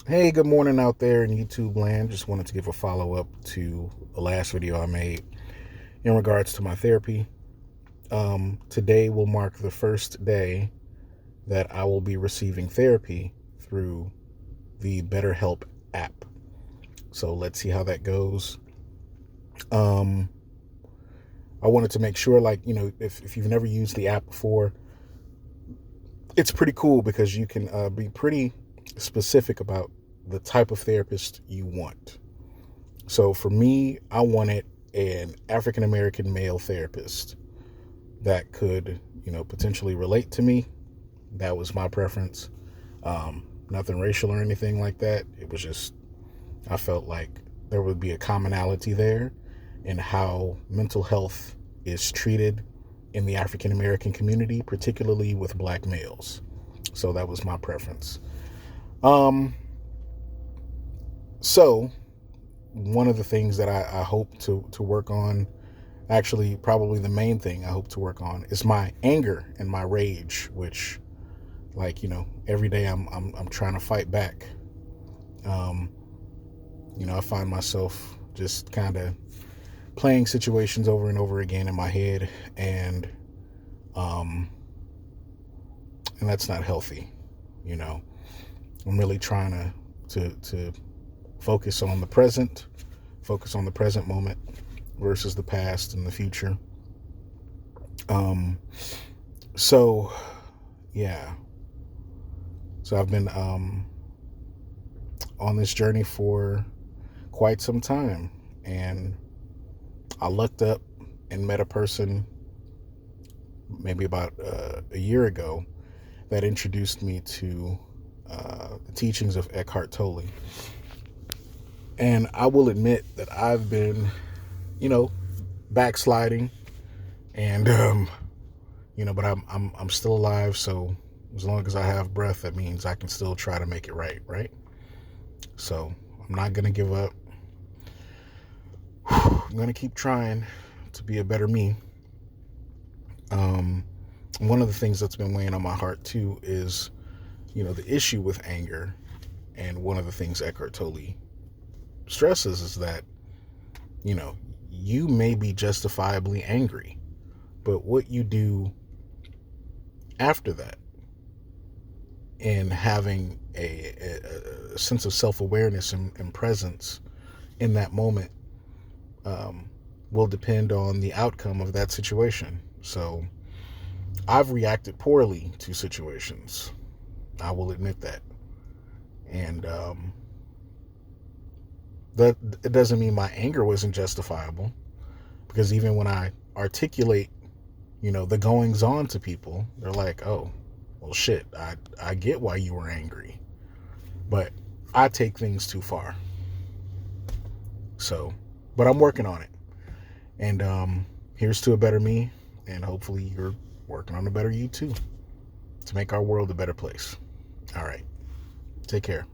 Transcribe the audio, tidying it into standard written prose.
Hey, good morning out there in YouTube land. Just wanted to give a follow up to the last video I made in regards to my therapy. Today will mark the first day that I will be receiving therapy through the BetterHelp app. So let's see how that goes. Um, I wanted to make sure, if you've never used the app before, it's pretty cool because you can be pretty specific about the type of therapist you want. So for me, I wanted an African American male therapist that could, potentially relate to me. That was my preference. Nothing racial or anything like that. It was just, I felt like there would be a commonality there in how mental health is treated in the African American community, particularly with black males. So that was my preference. Um, so one of the things that I hope to work on, actually probably the main thing I hope to work on, is my anger and my rage, which, every day I'm trying to fight back. Um, I find myself just kind of playing situations over and over again in my head, and um, and that's not healthy. You know, I'm really trying to focus on the present, focus on the present moment versus the past and the future. Um, so yeah, so I've been on this journey for quite some time, and I looked up and met a person maybe about a year ago that introduced me to the teachings of Eckhart Tolle. And I will admit that I've been, you know, backsliding, and but I'm still alive. So as long as I have breath, that means I can still try to make it right, right? So I'm not gonna give up. I'm gonna keep trying to be a better me. Um, One of the things that's been weighing on my heart too is, the issue with anger. And one of the things Eckhart Tolle stresses is that, you know, you may be justifiably angry, but what you do after that, and having a sense of self-awareness and presence in that moment, um, will depend on the outcome of that situation. So I've reacted poorly to situations. I will admit that. And that it doesn't mean my anger wasn't justifiable, because even when I articulate, the goings on to people, they're like, "Oh, well, shit, I get why you were angry, but I take things too far." So, but I'm working on it, and here's to a better me, and hopefully you're working on a better you too, to make our world a better place. All right, take care.